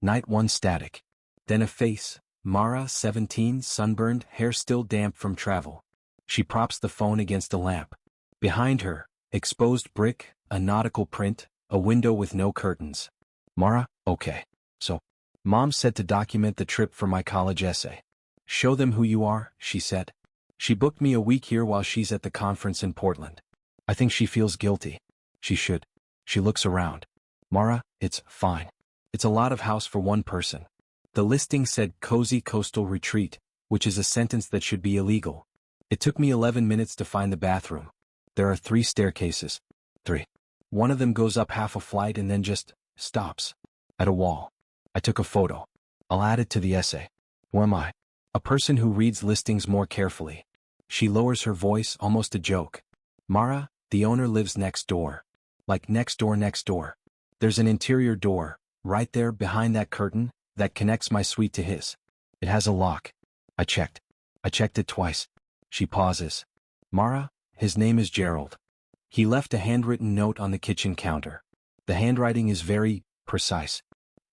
Night 1 static. Then a face. Mara, 17, sunburned, hair still damp from travel. She props the phone against a lamp. Behind her, exposed brick, a nautical print, a window with no curtains. Mara, okay. So, Mom said to document the trip for my college essay. Show them who you are, she said. She booked me a week here while she's at the conference in Portland. I think she feels guilty. She should. She looks around. Mara, it's fine. It's a lot of house for one person. The listing said cozy coastal retreat, which is a sentence that should be illegal. It took me 11 minutes to find the bathroom. There are 3 staircases. 3. One of them goes up half a flight and then just stops. At a wall. I took a photo. I'll add it to the essay. Who am I? A person who reads listings more carefully. She lowers her voice, almost a joke. Mara, the owner lives next door. Like next door. There's an interior door, right there behind that curtain, that connects my suite to his. It has a lock. I checked it twice. She pauses. Mara, his name is Gerald. He left a handwritten note on the kitchen counter. The handwriting is very precise.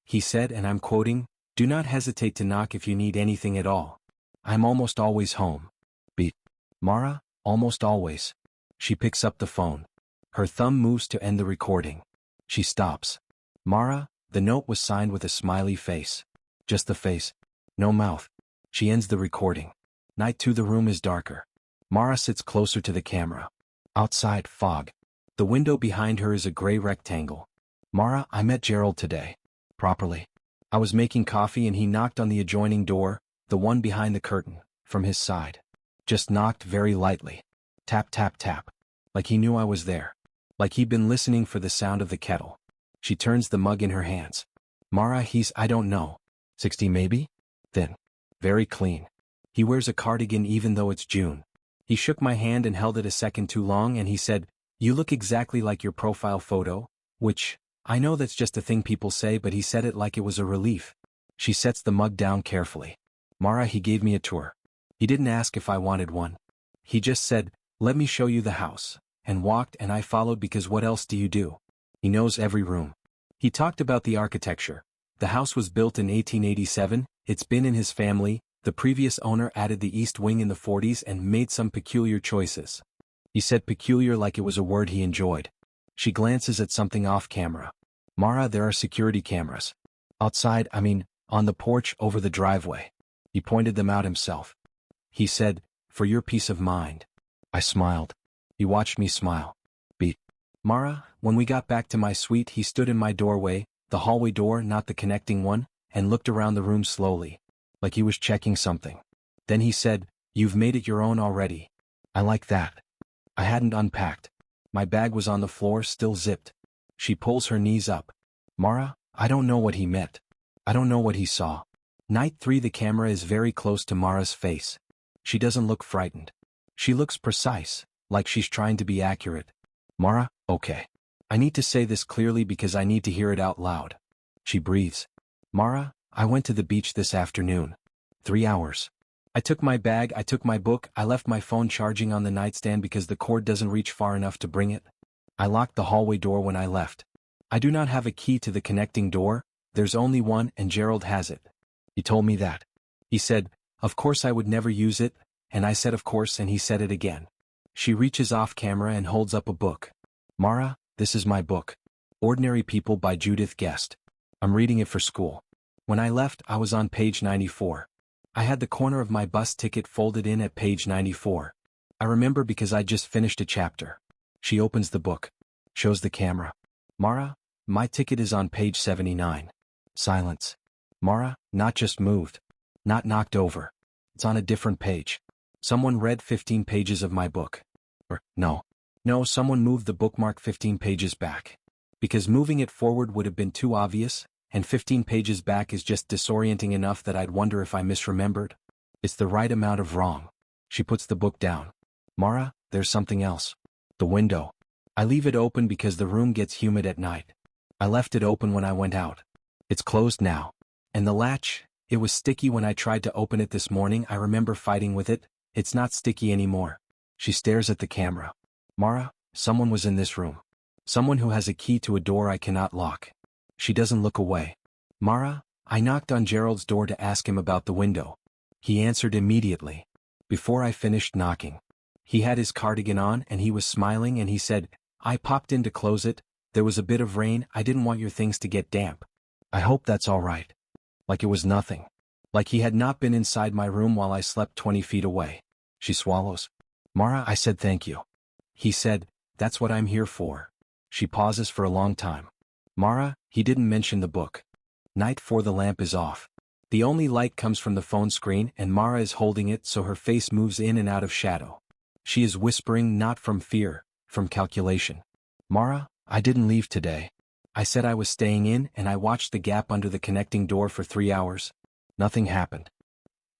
He said, and I'm quoting, "Do not hesitate to knock if you need anything at all. I'm almost always home." Beat. Mara, almost always. She picks up the phone. Her thumb moves to end the recording. She stops. Mara, the note was signed with a smiley face. Just the face. No mouth. She ends the recording. Night 2. The room is darker. Mara sits closer to the camera. Outside, fog. The window behind her is a gray rectangle. Mara, I met Gerald today. Properly. I was making coffee and he knocked on the adjoining door, the one behind the curtain, from his side. Just knocked very lightly. Tap, tap, tap. Like he knew I was there. Like he'd been listening for the sound of the kettle. She turns the mug in her hands. Mara, he's, I don't know, 60 maybe? Thin. Very clean. He wears a cardigan even though it's June. He shook my hand and held it a second too long and he said, "You look exactly like your profile photo," which, I know that's just a thing people say, but he said it like it was a relief. She sets the mug down carefully. Mara, he gave me a tour. He didn't ask if I wanted one. He just said, "Let me show you the house," and walked and I followed because what else do you do? He knows every room. He talked about the architecture. The house was built in 1887, it's been in his family, the previous owner added the east wing in the 40s and made some peculiar choices. He said peculiar like it was a word he enjoyed. She glances at something off camera. Mara, there are security cameras. Outside, on the porch over the driveway. He pointed them out himself. He said, "For your peace of mind." I smiled. He watched me smile. Beat. Mara, when we got back to my suite he stood in my doorway, the hallway door, not the connecting one, and looked around the room slowly. Like he was checking something. Then he said, "You've made it your own already." I like that. I hadn't unpacked. My bag was on the floor, still zipped. She pulls her knees up. Mara, I don't know what he meant. I don't know what he saw. Night 3. The camera is very close to Mara's face. She doesn't look frightened. She looks precise, like she's trying to be accurate. Mara, okay. I need to say this clearly because I need to hear it out loud. She breathes. Mara, I went to the beach this afternoon. 3 hours. I took my bag, I took my book, I left my phone charging on the nightstand because the cord doesn't reach far enough to bring it. I locked the hallway door when I left. I do not have a key to the connecting door, there's only one and Gerald has it. He told me that. He said, of course I would never use it, and I said of course and he said it again. She reaches off camera and holds up a book. Mara, this is my book. Ordinary People by Judith Guest. I'm reading it for school. When I left, I was on page 94. I had the corner of my bus ticket folded in at page 94. I remember because I just finished a chapter. She opens the book. Shows the camera. Mara, my ticket is on page 79. Silence. Mara, not just moved. Not knocked over. It's on a different page. Someone read 15 pages of my book. Or, no, someone moved the bookmark 15 pages back. Because moving it forward would have been too obvious, and 15 pages back is just disorienting enough that I'd wonder if I misremembered. It's the right amount of wrong. She puts the book down. Mara, there's something else. The window. I leave it open because the room gets humid at night. I left it open when I went out. It's closed now. And the latch, it was sticky when I tried to open it this morning. I remember fighting with it. It's not sticky anymore. She stares at the camera. Mara, someone was in this room. Someone who has a key to a door I cannot lock. She doesn't look away. Mara, I knocked on Gerald's door to ask him about the window. He answered immediately. Before I finished knocking, he had his cardigan on and he was smiling and he said, I popped in to close it, there was a bit of rain, I didn't want your things to get damp. I hope that's all right. Like it was nothing. Like he had not been inside my room while I slept 20 feet away. She swallows. Mara, I said thank you. He said, that's what I'm here for. She pauses for a long time. Mara, he didn't mention the book. Night 4. The lamp is off. The only light comes from the phone screen and Mara is holding it so her face moves in and out of shadow. She is whispering not from fear, from calculation. Mara, I didn't leave today. I said I was staying in and I watched the gap under the connecting door for 3 hours. Nothing happened.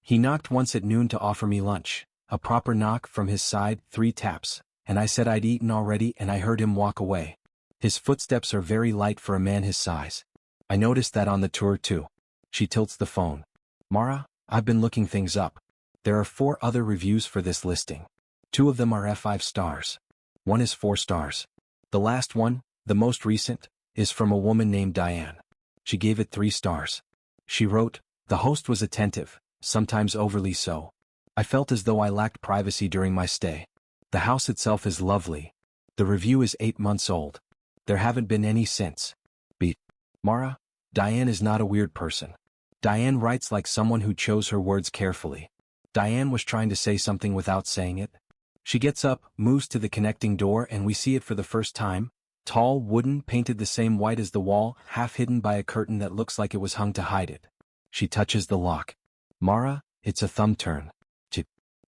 He knocked once at noon to offer me lunch. A proper knock from his side, 3 taps, and I said I'd eaten already and I heard him walk away. His footsteps are very light for a man his size. I noticed that on the tour too. She tilts the phone. Mara, I've been looking things up. There are 4 other reviews for this listing. 2 of them are F5 stars. 1 is 4 stars. The last one, the most recent, is from a woman named Diane. She gave it 3 stars. She wrote, the host was attentive, sometimes overly so. I felt as though I lacked privacy during my stay. The house itself is lovely. The review is 8 months old. There haven't been any since. Beat. Mara, Diane is not a weird person. Diane writes like someone who chose her words carefully. Diane was trying to say something without saying it. She gets up, moves to the connecting door and we see it for the first time. Tall, wooden, painted the same white as the wall, half hidden by a curtain that looks like it was hung to hide it. She touches the lock. Mara, it's a thumb turn.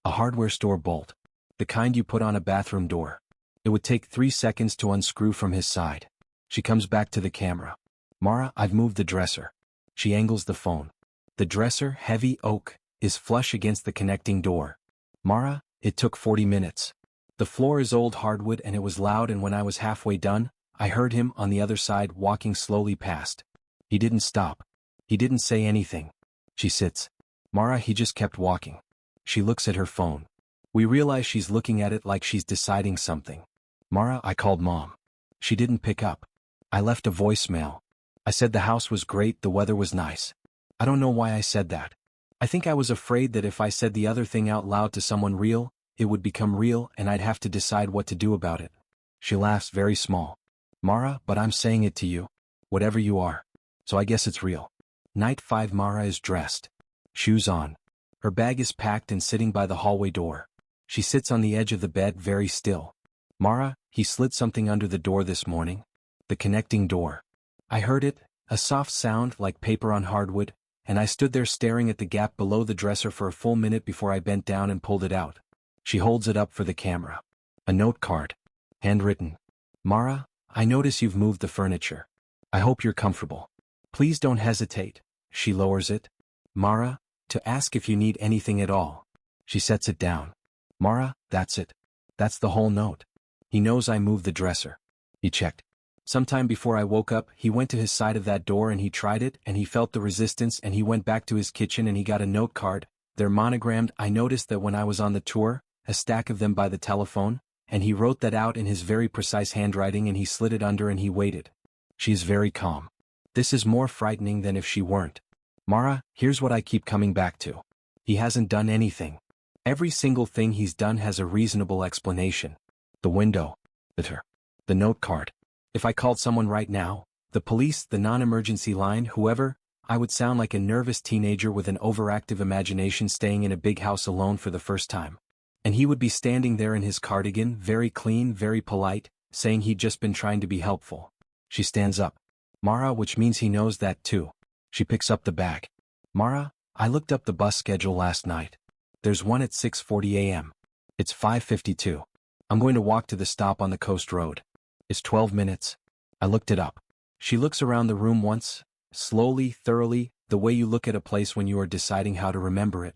A hardware store bolt. The kind you put on a bathroom door. It would take 3 seconds to unscrew from his side. She comes back to the camera. Mara, I've moved the dresser. She angles the phone. The dresser, heavy oak, is flush against the connecting door. Mara, it took 40 minutes. The floor is old hardwood and it was loud and when I was halfway done, I heard him on the other side walking slowly past. He didn't stop. He didn't say anything. She sits. Mara, he just kept walking. She looks at her phone. We realize she's looking at it like she's deciding something. Mara, I called Mom. She didn't pick up. I left a voicemail. I said the house was great, the weather was nice. I don't know why I said that. I think I was afraid that if I said the other thing out loud to someone real, it would become real and I'd have to decide what to do about it. She laughs very small. Mara, but I'm saying it to you. Whatever you are. So I guess it's real. Night 5. Mara is dressed. Shoes on. Her bag is packed and sitting by the hallway door. She sits on the edge of the bed very still. Mara, he slid something under the door this morning. The connecting door. I heard it, a soft sound like paper on hardwood, and I stood there staring at the gap below the dresser for a full minute before I bent down and pulled it out. She holds it up for the camera. A note card. Handwritten. Mara, I notice you've moved the furniture. I hope you're comfortable. Please don't hesitate. She lowers it. Mara, to ask if you need anything at all. She sets it down. Mara, that's it. That's the whole note. He knows I moved the dresser. He checked. Sometime before I woke up, he went to his side of that door and he tried it and he felt the resistance and he went back to his kitchen and he got a note card. They're monogrammed. I noticed that when I was on the tour, a stack of them by the telephone, and he wrote that out in his very precise handwriting and he slid it under and he waited. She is very calm. This is more frightening than if she weren't. Mara, here's what I keep coming back to. He hasn't done anything. Every single thing he's done has a reasonable explanation. The window. The note card. If I called someone right now, the police, the non-emergency line, whoever, I would sound like a nervous teenager with an overactive imagination staying in a big house alone for the first time. And he would be standing there in his cardigan, very clean, very polite, saying he'd just been trying to be helpful. She stands up. Mara, which means he knows that too. She picks up the bag. Mara, I looked up the bus schedule last night. There's one at 6:40 a.m. It's 5:52. I'm going to walk to the stop on the coast road. It's 12 minutes. I looked it up. She looks around the room once, slowly, thoroughly, the way you look at a place when you are deciding how to remember it.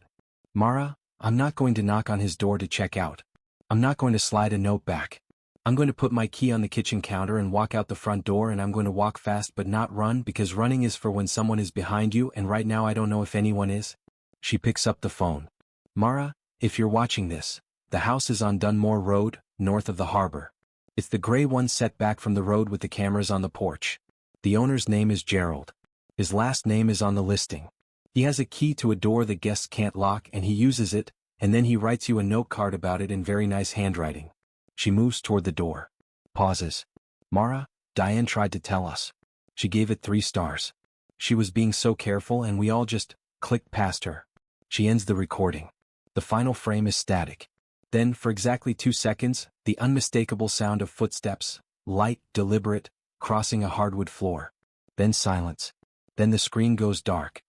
Mara, I'm not going to knock on his door to check out. I'm not going to slide a note back. I'm going to put my key on the kitchen counter and walk out the front door and I'm going to walk fast but not run because running is for when someone is behind you and right now I don't know if anyone is. She picks up the phone. Mara, if you're watching this, the house is on Dunmore Road, north of the harbor. It's the gray one set back from the road with the cameras on the porch. The owner's name is Gerald. His last name is on the listing. He has a key to a door the guests can't lock and he uses it, and then he writes you a note card about it in very nice handwriting. She moves toward the door. Pauses. Mara, Diane tried to tell us. She gave it 3 stars. She was being so careful and we all just clicked past her. She ends the recording. The final frame is static. Then, for exactly 2 seconds, the unmistakable sound of footsteps, light, deliberate, crossing a hardwood floor. Then silence. Then the screen goes dark.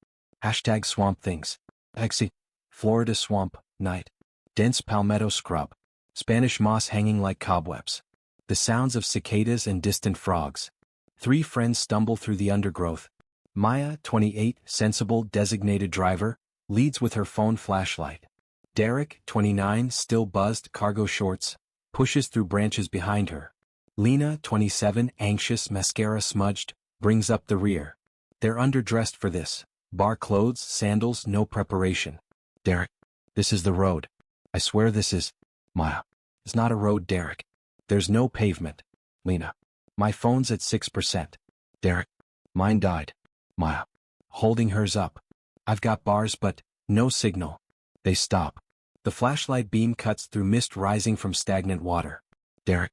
Hashtag swamp things. Exi. Florida swamp, night. Dense palmetto scrub. Spanish moss hanging like cobwebs. The sounds of cicadas and distant frogs. 3 friends stumble through the undergrowth. Maya, 28, sensible, designated driver, leads with her phone flashlight. Derek, 29, still buzzed, cargo shorts, pushes through branches behind her. Lena, 27, anxious, mascara smudged, brings up the rear. They're underdressed for this. Bar clothes, sandals, no preparation. Derek. This is the road. I swear this is. Maya. It's not a road, Derek. There's no pavement. Lena. My phone's at 6%. Derek. Mine died. Maya. Holding hers up. I've got bars but no signal. They stop. The flashlight beam cuts through mist rising from stagnant water. Derek.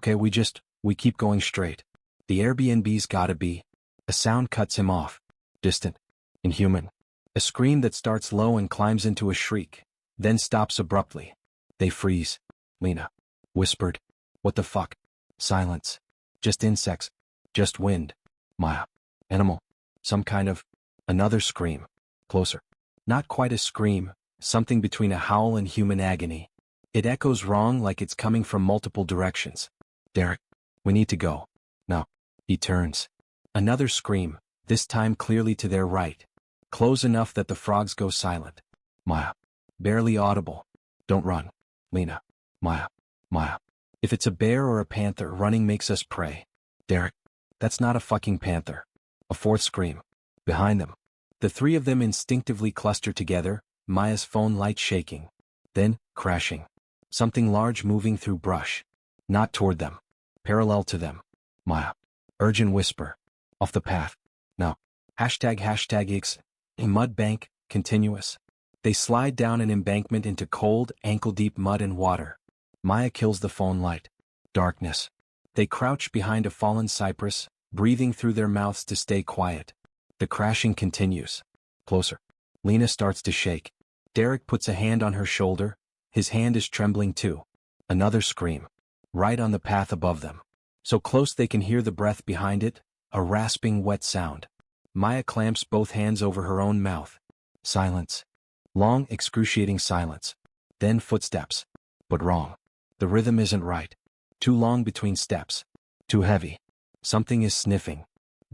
Okay, we keep going straight. The Airbnb's gotta be. A sound cuts him off. Distant. Inhuman. A scream that starts low and climbs into a shriek, then stops abruptly. They freeze. Lena. Whispered. What the fuck? Silence. Just insects. Just wind. Maya. Animal. Some kind of. Another scream. Closer. Not quite a scream, something between a howl and human agony. It echoes wrong like it's coming from multiple directions. Derek. We need to go. No. He turns. Another scream, this time clearly to their right. Close enough that the frogs go silent. Maya. Barely audible. Don't run. Lena. Maya. If it's a bear or a panther, running makes us pray. Derek. That's not a fucking panther. A 4th scream. Behind them. The 3 of them instinctively cluster together, Maya's phone light shaking. Then, crashing. Something large moving through brush. Not toward them. Parallel to them. Maya. Urgent whisper. Off the path. No. Hashtag X. A mud bank, continuous. They slide down an embankment into cold, ankle-deep mud and water. Maya kills the phone light. Darkness. They crouch behind a fallen cypress, breathing through their mouths to stay quiet. The crashing continues. Closer. Lena starts to shake. Derek puts a hand on her shoulder. His hand is trembling too. Another scream. Right on the path above them. So close they can hear the breath behind it, a rasping, wet sound. Maya clamps both hands over her own mouth. Silence. Long, excruciating silence. Then footsteps. But wrong. The rhythm isn't right. Too long between steps. Too heavy. Something is sniffing.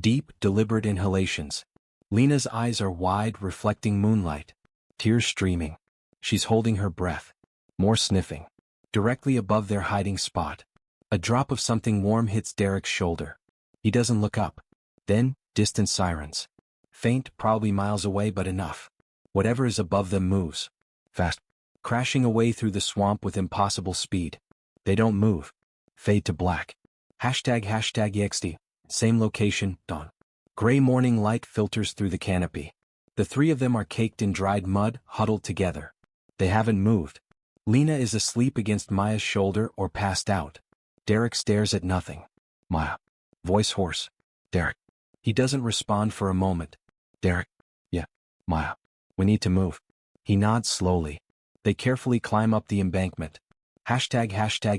Deep, deliberate inhalations. Lena's eyes are wide, reflecting moonlight. Tears streaming. She's holding her breath. More sniffing. Directly above their hiding spot. A drop of something warm hits Derek's shoulder. He doesn't look up. Then, distant sirens. Faint, probably miles away, but enough. Whatever is above them moves. Fast. Crashing away through the swamp with impossible speed. They don't move. Fade to black. Hashtag EXT. Same location, dawn. Gray morning light filters through the canopy. The 3 of them are caked in dried mud, huddled together. They haven't moved. Lena is asleep against Maya's shoulder or passed out. Derek stares at nothing. Maya. Voice hoarse. Derek. He doesn't respond for a moment. Derek. Yeah. Maya. We need to move. He nods slowly. They carefully climb up the embankment. Hashtag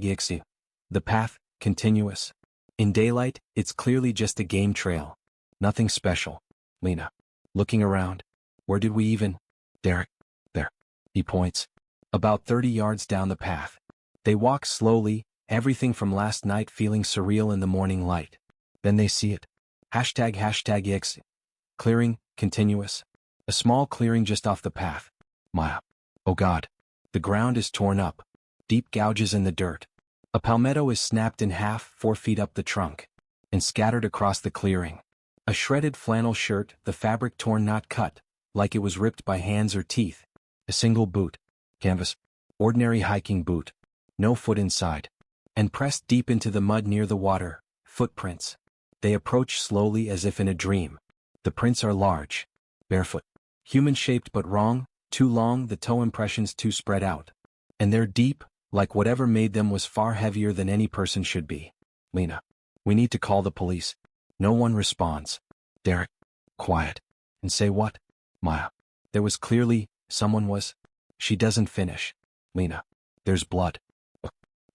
EXE. The path, continuous. In daylight, it's clearly just a game trail. Nothing special. Lena. Looking around. Where did we even? Derek. There. He points. About 30 yards down the path. They walk slowly, everything from last night feeling surreal in the morning light. Then they see it. Hashtag EXE. Clearing, continuous. A small clearing just off the path. Maya. Oh God. The ground is torn up. Deep gouges in the dirt. A palmetto is snapped in half 4 feet up the trunk. And scattered across the clearing. A shredded flannel shirt, the fabric torn not cut, like it was ripped by hands or teeth. A single boot. Canvas. Ordinary hiking boot. No foot inside. And pressed deep into the mud near the water, footprints. They approach slowly as if in a dream. The prints are large. Barefoot. Human-shaped but wrong, too long, the toe impressions too spread out. And they're deep, like whatever made them was far heavier than any person should be. Lena. We need to call the police. No one responds. Derek. Quiet. And say what? Maya. There was clearly, someone was. She doesn't finish. Lena. There's blood.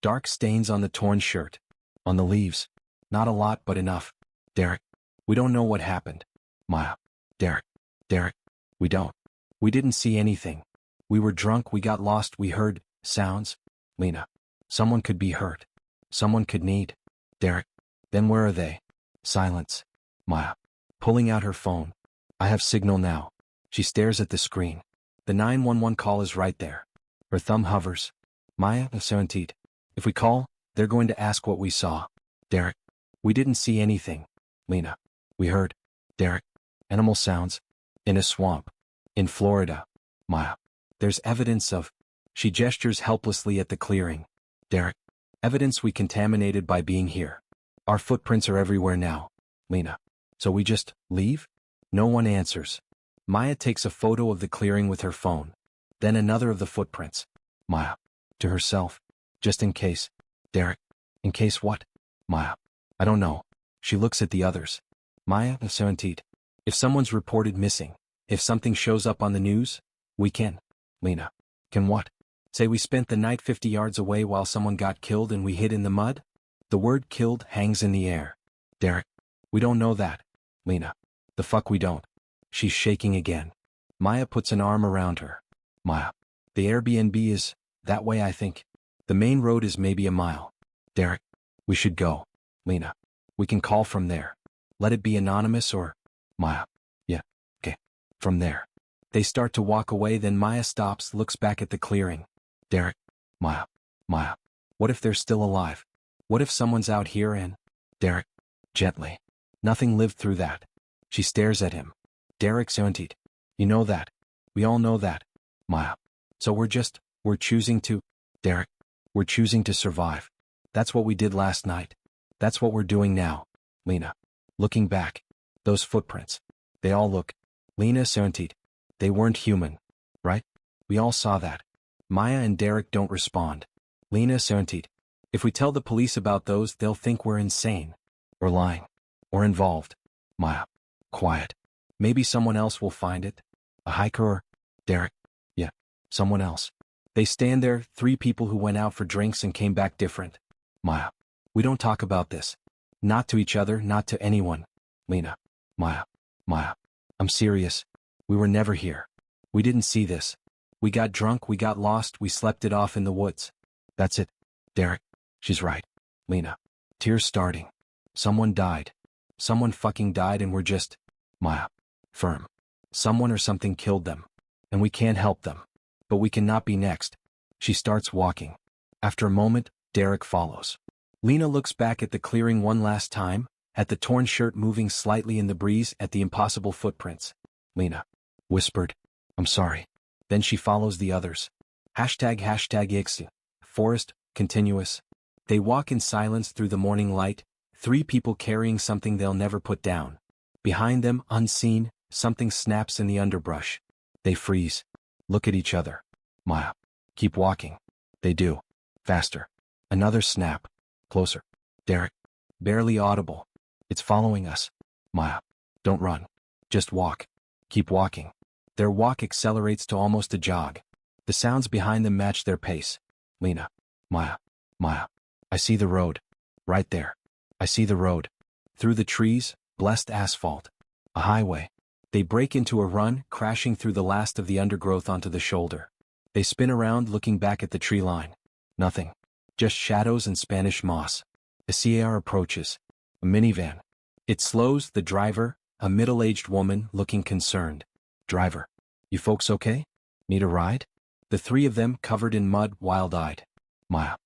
Dark stains on the torn shirt. On the leaves. Not a lot but enough. Derek. We don't know what happened. Maya. Derek. Derek. We don't. We didn't see anything. We were drunk, we got lost, we heard sounds. Lena. Someone could be hurt. Someone could need. Derek. Then where are they? Silence. Maya. Pulling out her phone. I have signal now. She stares at the screen. The 911 call is right there. Her thumb hovers. Maya, Seventeed. If we call, they're going to ask what we saw. Derek. We didn't see anything. Lena. We heard. Derek. Animal sounds. In a swamp. In Florida. Maya. There's evidence of. She gestures helplessly at the clearing. Derek. Evidence we contaminated by being here. Our footprints are everywhere now. Lena. So we just leave? No one answers. Maya takes a photo of the clearing with her phone. Then another of the footprints. Maya. To herself. Just in case. Derek. In case what? Maya. I don't know. She looks at the others. Maya, Seventeed. If someone's reported missing, if something shows up on the news, we can. Lena. Can what? Say we spent the night 50 yards away while someone got killed and we hid in the mud? The word killed hangs in the air. Derek. We don't know that. Lena. The fuck we don't. She's shaking again. Maya puts an arm around her. Maya. The Airbnb is, that way I think. The main road is maybe a mile. Derek. We should go. Lena. We can call from there. Let it be anonymous or. Maya. Yeah. Okay. From there. They start to walk away, then Maya stops, looks back at the clearing. Derek. Maya. Maya. What if they're still alive? What if someone's out here and. Derek. Gently. Nothing lived through that. She stares at him. Derek Seventeed. You know that. We all know that. Maya. So we're choosing to. Derek. We're choosing to survive. That's what we did last night. That's what we're doing now. Lena. Looking back. Those footprints. They all look. Lena Seventeed. They weren't human. Right? We all saw that. Maya and Derek don't respond. Lena Seventeed. If we tell the police about those, they'll think we're insane. Or lying. Or involved. Maya. Quiet. Maybe someone else will find it. A hiker or. Derek. Yeah. Someone else. They stand there, 3 people who went out for drinks and came back different. Maya. We don't talk about this. Not to each other, not to anyone. Lena. Maya. Maya. I'm serious. We were never here. We didn't see this. We got drunk, we got lost, we slept it off in the woods. That's it. Derek. She's right. Lena. Tears starting. Someone died. Someone fucking died and we're just. Maya. Firm. Someone or something killed them. And we can't help them. But we cannot be next. She starts walking. After a moment, Derek follows. Lena looks back at the clearing one last time, at the torn shirt moving slightly in the breeze, at the impossible footprints. Lena. Whispered. I'm sorry. Then she follows the others. #X. Forest, continuous. They walk in silence through the morning light, 3 people carrying something they'll never put down. Behind them, unseen, something snaps in the underbrush. They freeze. Look at each other. Maya. Keep walking. They do. Faster. Another snap. Closer. Derek. Barely audible. It's following us. Maya. Don't run. Just walk. Keep walking. Their walk accelerates to almost a jog. The sounds behind them match their pace. Lena. Maya. Maya. I see the road. Right there. I see the road. Through the trees, blessed asphalt. A highway. They break into a run, crashing through the last of the undergrowth onto the shoulder. They spin around, looking back at the tree line. Nothing. Just shadows and Spanish moss. A CAR approaches. A minivan. It slows, the driver, a middle-aged woman, looking concerned. Driver. You folks okay? Need a ride? The 3 of them, covered in mud, wild-eyed. Maya.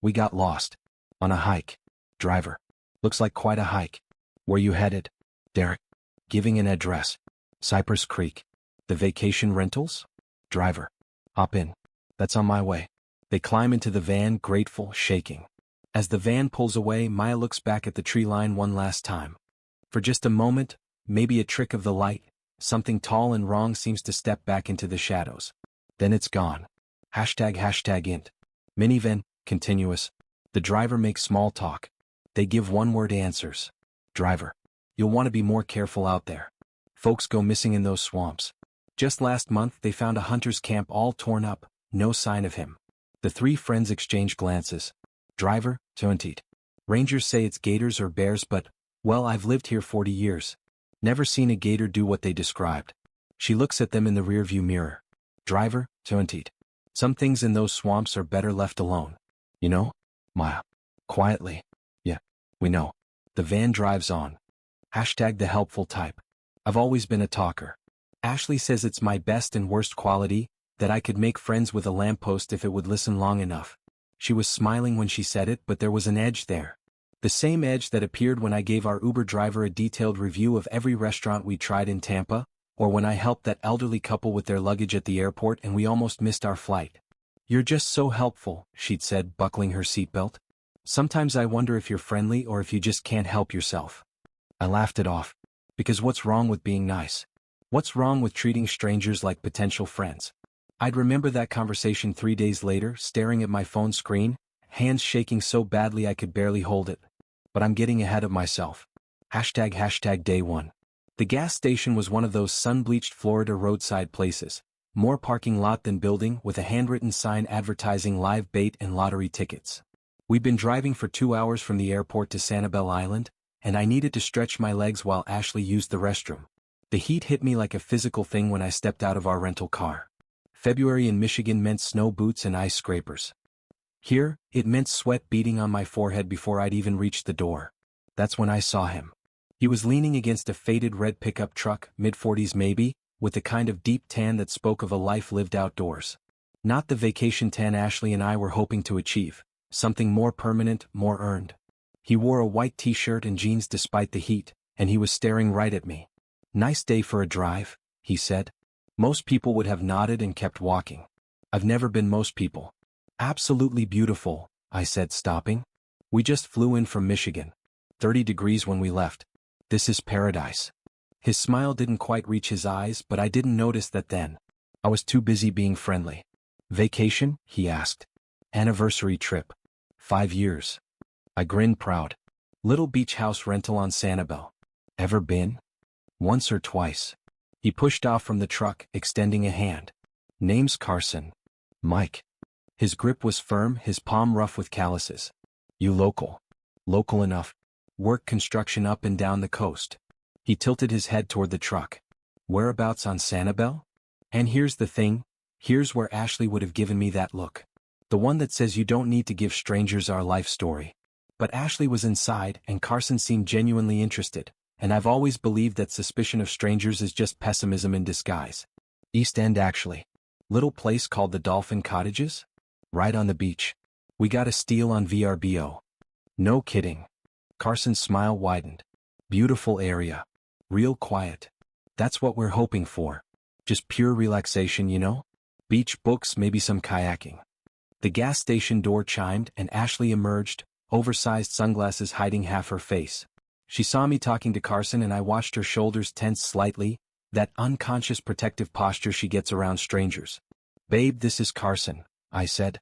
We got lost. On a hike. Driver. Looks like quite a hike. Where you headed? Derek. Giving an address. Cypress Creek. The vacation rentals? Driver. Hop in. That's on my way. They climb into the van, grateful, shaking. As the van pulls away, Maya looks back at the tree line one last time. For just a moment, maybe a trick of the light, something tall and wrong seems to step back into the shadows. Then it's gone. #int. Minivan, continuous. The driver makes small talk. They give one-word answers. Driver. You'll want to be more careful out there. Folks go missing in those swamps. Just last month they found a hunter's camp all torn up, no sign of him. The three friends exchange glances. Driver, Tuantit. Rangers say it's gators or bears but, well, I've lived here 40 years. Never seen a gator do what they described. She looks at them in the rearview mirror. Driver, Tuantit. Some things in those swamps are better left alone. You know? Maya. Quietly. Yeah, we know. The van drives on. #the helpful type. I've always been a talker. Ashley says it's my best and worst quality, that I could make friends with a lamppost if it would listen long enough. She was smiling when she said it, but there was an edge there. The same edge that appeared when I gave our Uber driver a detailed review of every restaurant we tried in Tampa, or when I helped that elderly couple with their luggage at the airport and we almost missed our flight. You're just so helpful, she'd said, buckling her seatbelt. Sometimes I wonder if you're friendly or if you just can't help yourself. I laughed it off. Because what's wrong with being nice? What's wrong with treating strangers like potential friends? I'd remember that conversation 3 days later, staring at my phone screen, hands shaking so badly I could barely hold it. But I'm getting ahead of myself. #day 1. The gas station was one of those sun-bleached Florida roadside places, more parking lot than building, with a handwritten sign advertising live bait and lottery tickets. We'd been driving for 2 hours from the airport to Sanibel Island, and I needed to stretch my legs while Ashley used the restroom. The heat hit me like a physical thing when I stepped out of our rental car. February in Michigan meant snow boots and ice scrapers. Here, it meant sweat beading on my forehead before I'd even reached the door. That's when I saw him. He was leaning against a faded red pickup truck, mid-40s maybe, with the kind of deep tan that spoke of a life lived outdoors. Not the vacation tan Ashley and I were hoping to achieve, something more permanent, more earned. He wore a white t-shirt and jeans despite the heat, and he was staring right at me. "Nice day for a drive," he said. Most people would have nodded and kept walking. I've never been most people. "Absolutely beautiful," I said, stopping. "We just flew in from Michigan. 30 degrees when we left. This is paradise." His smile didn't quite reach his eyes, but I didn't notice that then. I was too busy being friendly. "Vacation?" he asked. "Anniversary trip. 5 years." I grinned proud. "Little beach house rental on Sanibel. Ever been?" "Once or twice." He pushed off from the truck, extending a hand. "Name's Carson. Mike." His grip was firm, his palm rough with calluses. "You local?" "Local enough. Work construction up and down the coast." He tilted his head toward the truck. "Whereabouts on Sanibel?" And here's the thing, here's where Ashley would have given me that look. The one that says you don't need to give strangers our life story. But Ashley was inside, and Carson seemed genuinely interested, and I've always believed that suspicion of strangers is just pessimism in disguise. "East End actually. Little place called the Dolphin Cottages? Right on the beach. We got a steal on VRBO." "No kidding." Carson's smile widened. "Beautiful area. Real quiet. That's what we're hoping for. Just pure relaxation, you know? Beach books, maybe some kayaking." The gas station door chimed and Ashley emerged, oversized sunglasses hiding half her face. She saw me talking to Carson and I watched her shoulders tense slightly, that unconscious protective posture she gets around strangers. "Babe, this is Carson," I said.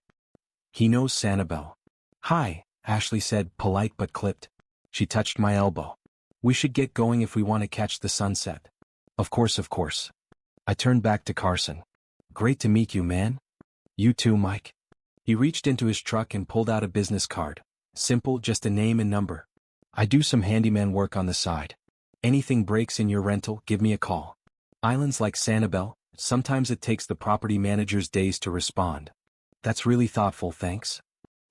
"He knows Sanibel." "Hi," Ashley said, polite but clipped. She touched my elbow. "We should get going if we want to catch the sunset." Of course, of course." I turned back to Carson. "Great to meet you, man." "You too, Mike." He reached into his truck and pulled out a business card. Simple, just a name and number. "I do some handyman work on the side. Anything breaks in your rental, give me a call. Islands like Sanibel, sometimes it takes the property manager's days to respond." "That's really thoughtful, thanks."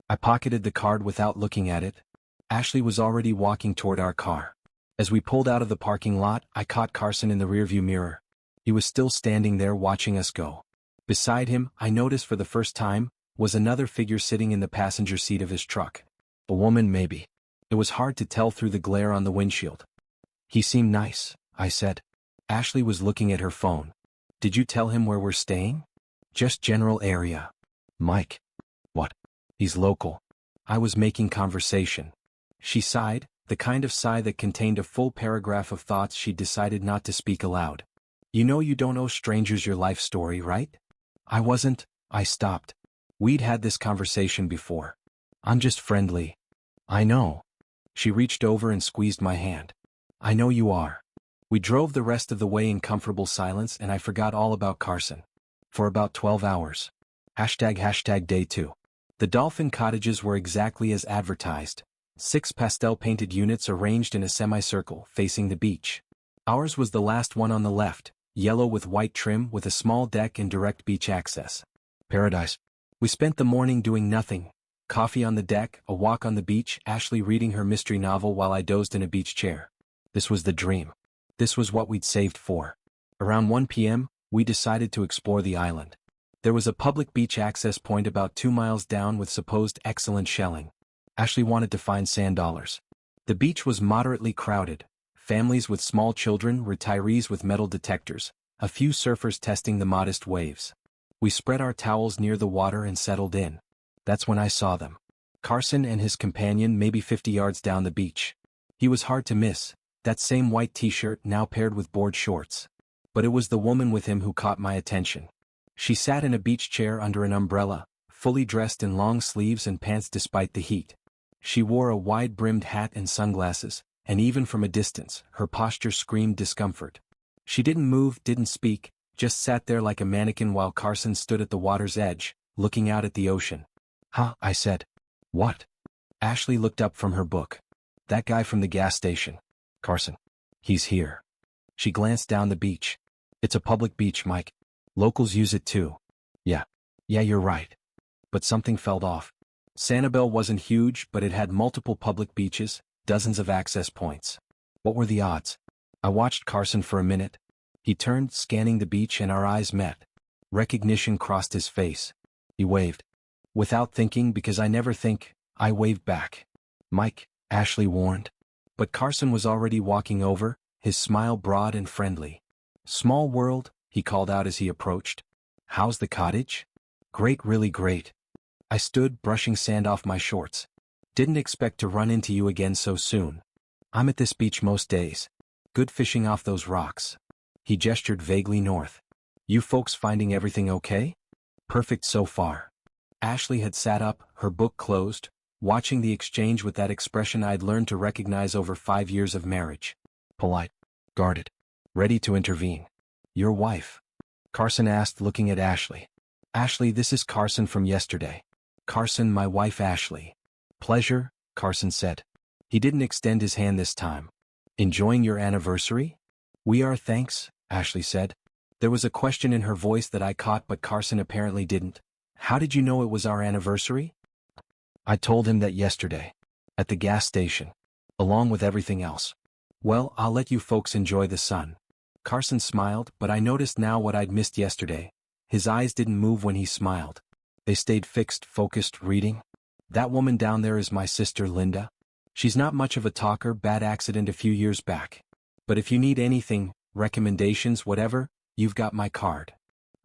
I pocketed the card without looking at it. Ashley was already walking toward our car. As we pulled out of the parking lot, I caught Carson in the rearview mirror. He was still standing there watching us go. Beside him, I noticed for the first time, was another figure sitting in the passenger seat of his truck. A woman maybe. It was hard to tell through the glare on the windshield. "He seemed nice," I said. Ashley was looking at her phone. "Did you tell him where we're staying?" "Just general area." "Mike." "What?" "He's local." I was making conversation. She sighed, The kind of sigh that contained a full paragraph of thoughts she decided not to speak aloud. You know you don't owe strangers your life story, right? I stopped. We'd had this conversation before. I'm just friendly. I know. She reached over and squeezed my hand. I know you are. We drove the rest of the way in comfortable silence and I forgot all about Carson. For about 12 hours. Day 2. The Dolphin cottages were exactly as advertised. 6 pastel-painted units arranged in a semicircle facing the beach. Ours was the last one on the left, yellow with white trim with a small deck and direct beach access. Paradise. We spent the morning doing nothing. Coffee on the deck, a walk on the beach, Ashley reading her mystery novel while I dozed in a beach chair. This was the dream. This was what we'd saved for. Around 1 p.m., we decided to explore the island. There was a public beach access point about 2 miles down with supposed excellent shelling. Ashley wanted to find sand dollars. The beach was moderately crowded. Families with small children, retirees with metal detectors, a few surfers testing the modest waves. We spread our towels near the water and settled in. That's when I saw them. Carson and his companion maybe 50 yards down the beach. He was hard to miss, that same white t-shirt now paired with board shorts. But it was the woman with him who caught my attention. She sat in a beach chair under an umbrella, fully dressed in long sleeves and pants despite the heat. She wore a wide-brimmed hat and sunglasses, and even from a distance, her posture screamed discomfort. She didn't move, didn't speak, just sat there like a mannequin while Carson stood at the water's edge, looking out at the ocean. Huh, I said. What? Ashley looked up from her book. That guy from the gas station. Carson. He's here. She glanced down the beach. It's a public beach, Mike. Locals use it too. Yeah, you're right. But something felt off. Sanibel wasn't huge, but it had multiple public beaches, dozens of access points. What were the odds? I watched Carson for a minute. He turned, scanning the beach, and our eyes met. Recognition crossed his face. He waved. Without thinking, because I never think, I waved back. Mike, Ashley warned. But Carson was already walking over, his smile broad and friendly. Small world, he called out as he approached. How's the cottage? Great, really great. I stood, brushing sand off my shorts. Didn't expect to run into you again so soon. I'm at this beach most days. Good fishing off those rocks. He gestured vaguely north. You folks finding everything okay? Perfect so far. Ashley had sat up, her book closed, watching the exchange with that expression I'd learned to recognize over 5 years of marriage. Polite. Guarded. Ready to intervene. Your wife? Carson asked, looking at Ashley. Ashley, this is Carson from yesterday. Carson, my wife Ashley. Pleasure, Carson said. He didn't extend his hand this time. Enjoying your anniversary? We are, thanks, Ashley said. There was a question in her voice that I caught, but Carson apparently didn't. How did you know it was our anniversary? I told him that yesterday. At the gas station. Along with everything else. Well, I'll let you folks enjoy the sun. Carson smiled, but I noticed now what I'd missed yesterday. His eyes didn't move when he smiled. They stayed fixed, focused, reading. That woman down there is my sister Linda. She's not much of a talker, bad accident a few years back. But if you need anything, recommendations, whatever, you've got my card.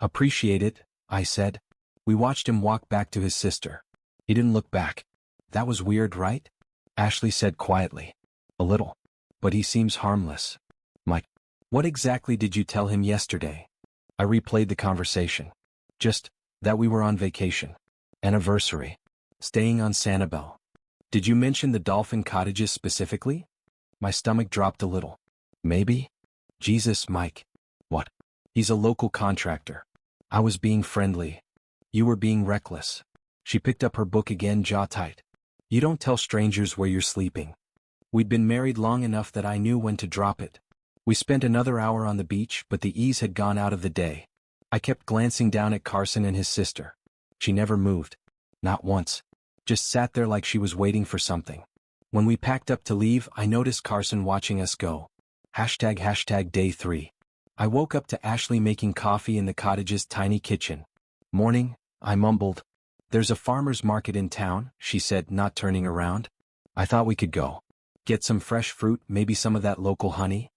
Appreciate it, I said. We watched him walk back to his sister. He didn't look back. That was weird, right? Ashley said quietly. A little. But he seems harmless. Mike, what exactly did you tell him yesterday? I replayed the conversation. Just that we were on vacation. Anniversary. Staying on Sanibel. Did you mention the Dolphin cottages specifically? My stomach dropped a little. Maybe? Jesus, Mike. What? He's a local contractor. I was being friendly. You were being reckless. She picked up her book again, jaw tight. You don't tell strangers where you're sleeping. We'd been married long enough that I knew when to drop it. We spent another hour on the beach, but the ease had gone out of the day. I kept glancing down at Carson and his sister. She never moved. Not once. Just sat there like she was waiting for something. When we packed up to leave, I noticed Carson watching us go. Day 3. I woke up to Ashley making coffee in the cottage's tiny kitchen. Morning, I mumbled. There's a farmer's market in town, she said, not turning around. I thought we could go. Get some fresh fruit, maybe some of that local honey.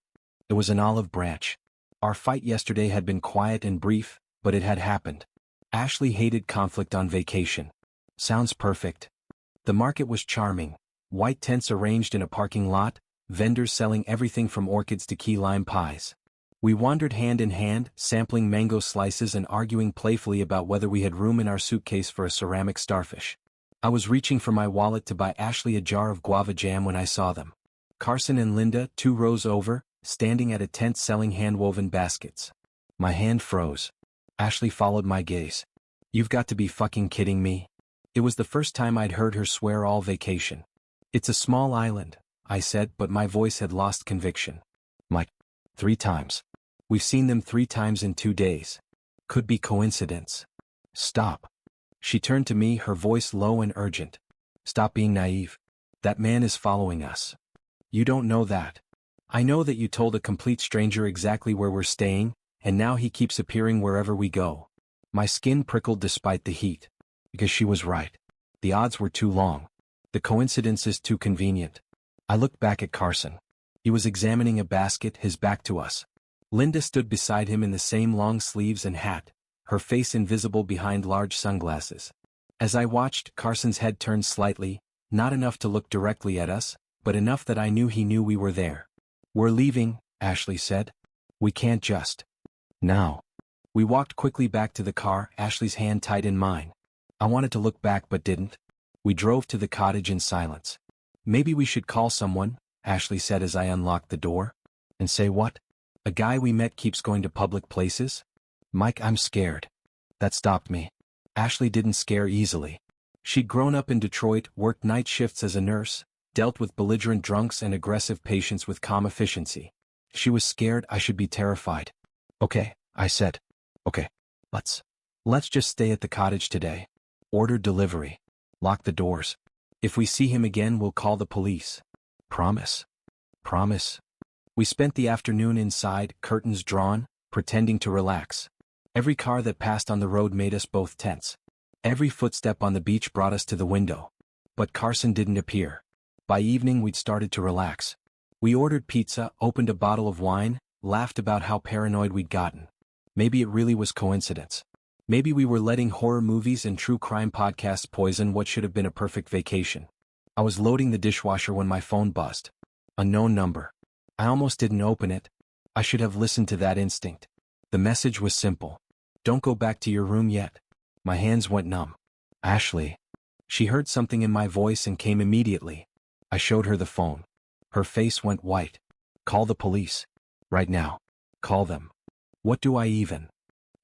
It was an olive branch. Our fight yesterday had been quiet and brief, but it had happened. Ashley hated conflict on vacation. Sounds perfect. The market was charming. white tents arranged in a parking lot, vendors selling everything from orchids to key lime pies. We wandered hand in hand, sampling mango slices and arguing playfully about whether we had room in our suitcase for a ceramic starfish. I was reaching for my wallet to buy Ashley a jar of guava jam when I saw them. Carson and Linda, 2 rows over, standing at a tent selling hand-woven baskets. My hand froze. Ashley followed my gaze. "You've got to be fucking kidding me." It was the first time I'd heard her swear all vacation. "It's a small island," I said, but my voice had lost conviction. "Mike, 3 times. We've seen them 3 times in 2 days. Could be coincidence." "Stop." She turned to me, her voice low and urgent. "Stop being naive. That man is following us. You don't know that. I know that you told a complete stranger exactly where we're staying, and now he keeps appearing wherever we go." My skin prickled despite the heat. Because she was right. The odds were too long. The coincidence is too convenient. I looked back at Carson. He was examining a basket, his back to us. Linda stood beside him in the same long sleeves and hat, her face invisible behind large sunglasses. As I watched, Carson's head turned slightly, not enough to look directly at us, but enough that I knew he knew we were there. "We're leaving," Ashley said. "We can't just. Now." We walked quickly back to the car, Ashley's hand tight in mine. I wanted to look back but didn't. We drove to the cottage in silence. "Maybe we should call someone," Ashley said as I unlocked the door. "And say what? A guy we met keeps going to public places?" "Mike, I'm scared." That stopped me. Ashley didn't scare easily. She'd grown up in Detroit, worked night shifts as a nurse, dealt with belligerent drunks and aggressive patients with calm efficiency. She was scared I should be terrified. "Okay," I said. "Okay. Let's just stay at the cottage today. Order delivery. Lock the doors. If we see him again, we'll call the police. Promise." "Promise." We spent the afternoon inside, curtains drawn, pretending to relax. Every car that passed on the road made us both tense. Every footstep on the beach brought us to the window. But Carson didn't appear. By evening we'd started to relax. We ordered pizza, opened a bottle of wine, laughed about how paranoid we'd gotten. Maybe it really was coincidence. Maybe we were letting horror movies and true crime podcasts poison what should have been a perfect vacation. I was loading the dishwasher when my phone buzzed. Unknown number. I almost didn't open it. I should have listened to that instinct. The message was simple. "Don't go back to your room yet." My hands went numb. "Ashley." She heard something in my voice and came immediately. I showed her the phone. Her face went white. "Call the police. Right now. Call them." "What do I even?"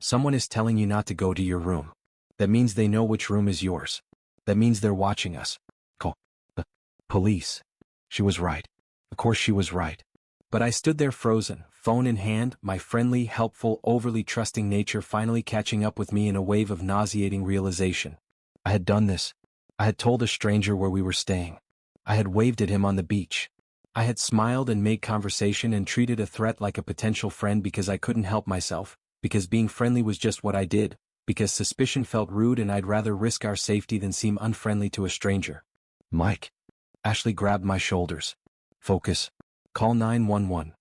"Someone is telling you not to go to your room. That means they know which room is yours. That means they're watching us. Call the police." She was right. Of course she was right. But I stood there frozen, phone in hand, my friendly, helpful, overly trusting nature finally catching up with me in a wave of nauseating realization. I had done this. I had told a stranger where we were staying. I had waved at him on the beach. I had smiled and made conversation and treated a threat like a potential friend because I couldn't help myself, because being friendly was just what I did, because suspicion felt rude and I'd rather risk our safety than seem unfriendly to a stranger. "Mike." Ashley grabbed my shoulders. "Focus. Call 911.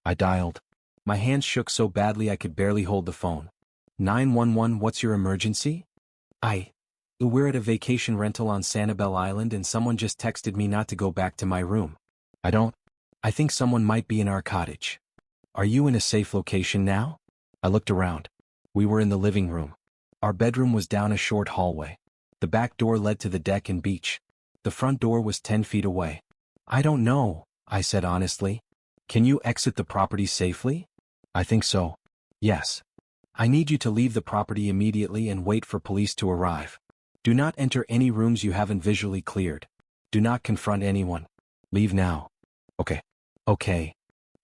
I dialed. My hands shook so badly I could barely hold the phone. 911, what's your emergency?" We're at a vacation rental on Sanibel Island and someone just texted me not to go back to my room. I think someone might be in our cottage. Are you in a safe location now?" I looked around. We were in the living room. Our bedroom was down a short hallway. The back door led to the deck and beach. The front door was 10 feet away. "I don't know," I said honestly. "Can you exit the property safely?" "I think so. Yes. I need you to leave the property immediately and wait for police to arrive. Do not enter any rooms you haven't visually cleared. Do not confront anyone. Leave now." "Okay. Okay."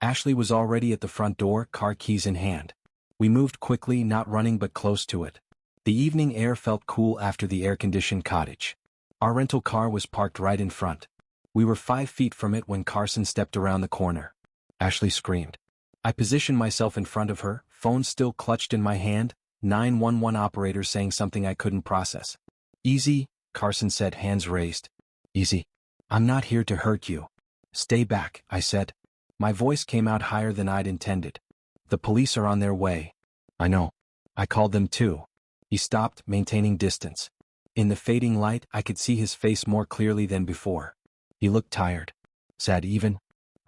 Ashley was already at the front door, car keys in hand. We moved quickly, not running but close to it. The evening air felt cool after the air-conditioned cottage. Our rental car was parked right in front. We were 5 feet from it when Carson stepped around the corner. Ashley screamed. I positioned myself in front of her, phone still clutched in my hand, 911 operator saying something I couldn't process. "Easy," Carson said, hands raised. "Easy. I'm not here to hurt you." "Stay back," I said. My voice came out higher than I'd intended. "The police are on their way." "I know. I called them too." He stopped, maintaining distance. In the fading light, I could see his face more clearly than before. He looked tired. Sad even.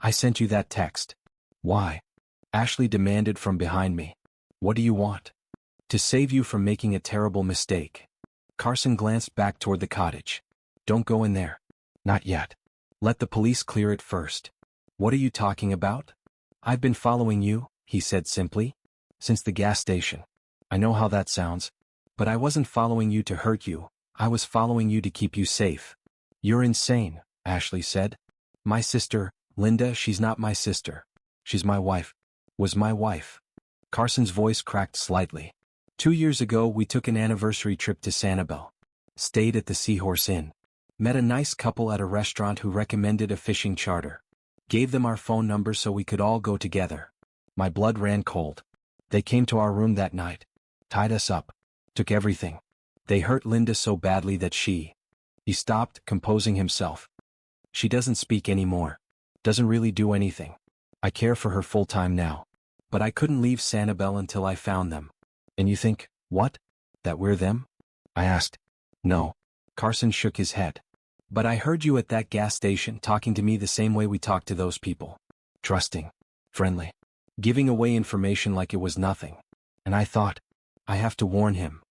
I sent you that text. Why? Ashley demanded from behind me. What do you want? To save you from making a terrible mistake. Carson glanced back toward the cottage. Don't go in there. Not yet. Let the police clear it first. What are you talking about? I've been following you, he said simply. Since the gas station. I know how that sounds. But I wasn't following you to hurt you. I was following you to keep you safe. You're insane, Ashley said. My sister, Linda, she's not my sister. She's my wife. Was my wife. Carson's voice cracked slightly. 2 years ago we took an anniversary trip to Sanibel. Stayed at the Seahorse Inn. Met a nice couple at a restaurant who recommended a fishing charter. Gave them our phone number so we could all go together. My blood ran cold. They came to our room that night. Tied us up. Took everything. They hurt Linda so badly that He stopped, composing himself. She doesn't speak anymore. Doesn't really do anything. I care for her full-time now. But I couldn't leave Sanibel until I found them. And you think, what? That we're them? I asked. No. Carson shook his head. But I heard you at that gas station talking to me the same way we talked to those people. Trusting. Friendly. Giving away information like it was nothing. And I thought, I have to warn him.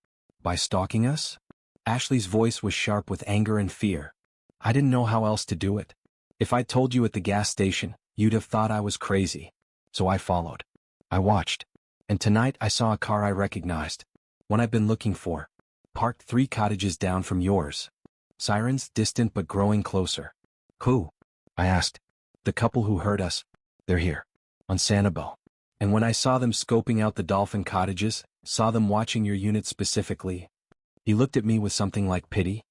By stalking us? Ashley's voice was sharp with anger and fear. I didn't know how else to do it. If I told you at the gas station, you'd have thought I was crazy. So I followed. I watched. And tonight I saw a car I recognized. One I've been looking for. Parked 3 cottages down from yours. Sirens, distant but growing closer. Who? I asked. The couple who hurt us. They're here. On Sanibel. And when I saw them scoping out the dolphin cottages, saw them watching your unit specifically. He looked at me with something like pity.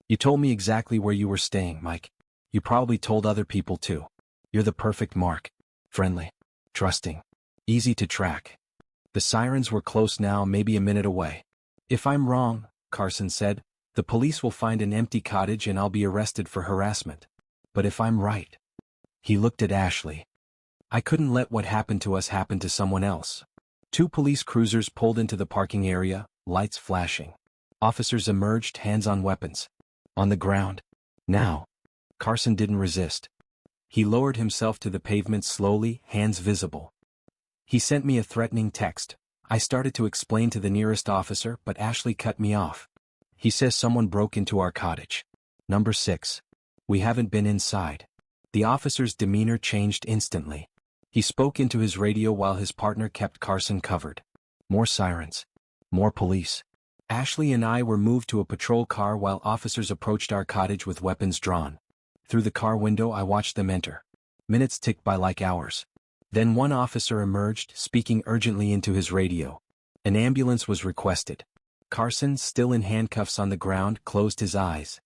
You told me exactly where you were staying, Mike. You probably told other people too. You're the perfect mark. Friendly. Trusting. Easy to track. The sirens were close now, maybe a minute away. If I'm wrong, Carson said, the police will find an empty cottage and I'll be arrested for harassment. But if I'm right. He looked at Ashley. I couldn't let what happened to us happen to someone else. 2 police cruisers pulled into the parking area, lights flashing. Officers emerged, hands on weapons. On the ground. Now. Carson didn't resist. He lowered himself to the pavement slowly, hands visible. He sent me a threatening text. I started to explain to the nearest officer, but Ashley cut me off. He says someone broke into our cottage. Number 6. We haven't been inside. The officer's demeanor changed instantly. He spoke into his radio while his partner kept Carson covered. More sirens. More police. Ashley and I were moved to a patrol car while officers approached our cottage with weapons drawn. Through the car window I watched them enter. Minutes ticked by like hours. Then one officer emerged, speaking urgently into his radio. An ambulance was requested. Carson, still in handcuffs on the ground, closed his eyes.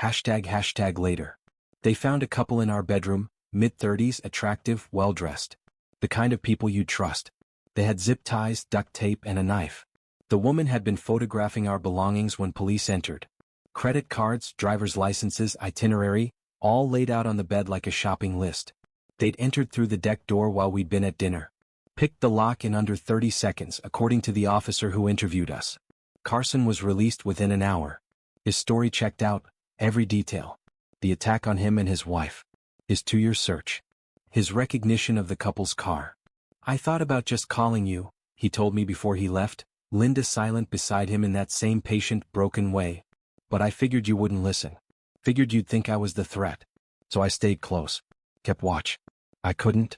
## later. They found a couple in our bedroom, mid-30s, attractive, well-dressed. The kind of people you'd trust. They had zip ties, duct tape, and a knife. The woman had been photographing our belongings when police entered. Credit cards, driver's licenses, itinerary, all laid out on the bed like a shopping list. They'd entered through the deck door while we'd been at dinner. Picked the lock in under 30 seconds, according to the officer who interviewed us. Carson was released within an hour. His story checked out, every detail. The attack on him and his wife. His 2-year search. His recognition of the couple's car. I thought about just calling you, he told me before he left, Linda silent beside him in that same patient, broken way. But I figured you wouldn't listen. Figured you'd think I was the threat. So I stayed close. Kept watch. I couldn't.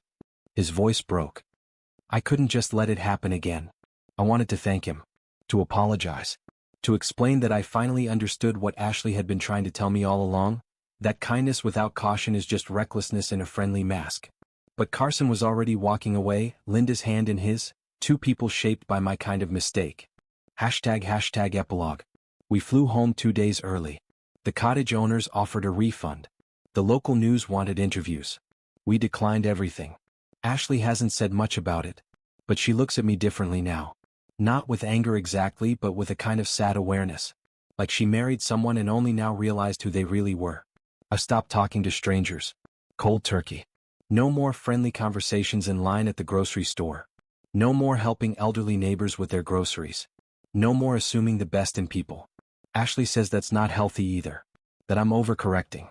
His voice broke. I couldn't just let it happen again. I wanted to thank him. To apologize. To explain that I finally understood what Ashley had been trying to tell me all along. That kindness without caution is just recklessness in a friendly mask. But Carson was already walking away, Linda's hand in his, 2 people shaped by my kind of mistake. ## epilogue. We flew home 2 days early. The cottage owners offered a refund. The local news wanted interviews. We declined everything. Ashley hasn't said much about it. But she looks at me differently now. Not with anger exactly, but with a kind of sad awareness. Like she married someone and only now realized who they really were. I stopped talking to strangers. Cold turkey. No more friendly conversations in line at the grocery store. No more helping elderly neighbors with their groceries. No more assuming the best in people. Ashley says that's not healthy either. That I'm overcorrecting.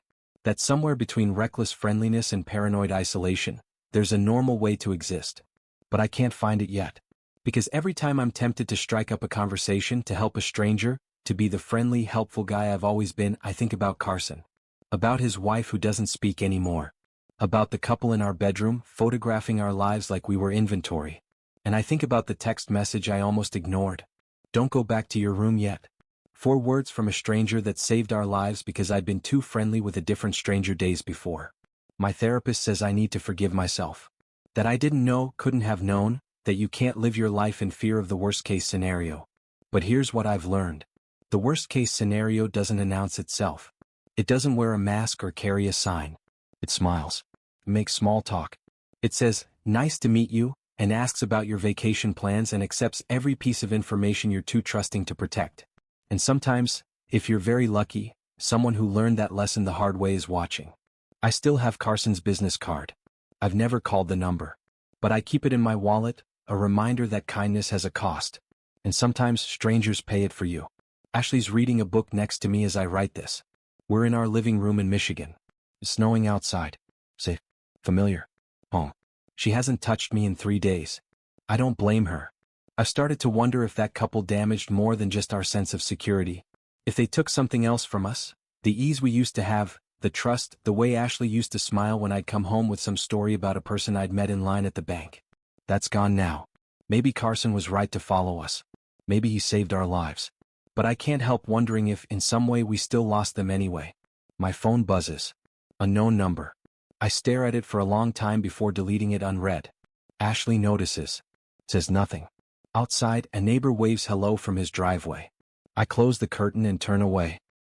That somewhere between reckless friendliness and paranoid isolation, there's a normal way to exist. But I can't find it yet. Because every time I'm tempted to strike up a conversation to help a stranger, to be the friendly, helpful guy I've always been, I think about Carson. About his wife who doesn't speak anymore. About the couple in our bedroom, photographing our lives like we were inventory. And I think about the text message I almost ignored. Don't go back to your room yet. 4 words from a stranger that saved our lives because I'd been too friendly with a different stranger days before. My therapist says I need to forgive myself. That I didn't know, couldn't have known, that you can't live your life in fear of the worst-case scenario. But here's what I've learned. The worst-case scenario doesn't announce itself. It doesn't wear a mask or carry a sign. It smiles. It makes small talk. It says, "Nice to meet you," and asks about your vacation plans and accepts every piece of information you're too trusting to protect. And sometimes, if you're very lucky, someone who learned that lesson the hard way is watching. I still have Carson's business card. I've never called the number. But I keep it in my wallet, a reminder that kindness has a cost. And sometimes strangers pay it for you. Ashley's reading a book next to me as I write this. We're in our living room in Michigan. It's snowing outside. Safe. Familiar. Home. She hasn't touched me in 3 days. I don't blame her. I've started to wonder if that couple damaged more than just our sense of security. If they took something else from us, the ease we used to have, the trust, the way Ashley used to smile when I'd come home with some story about a person I'd met in line at the bank. That's gone now. Maybe Carson was right to follow us. Maybe he saved our lives. But I can't help wondering if, in some way, we still lost them anyway. My phone buzzes. Unknown number. I stare at it for a long time before deleting it unread. Ashley notices. Says nothing. Outside, a neighbor waves hello from his driveway. I close the curtain and turn away.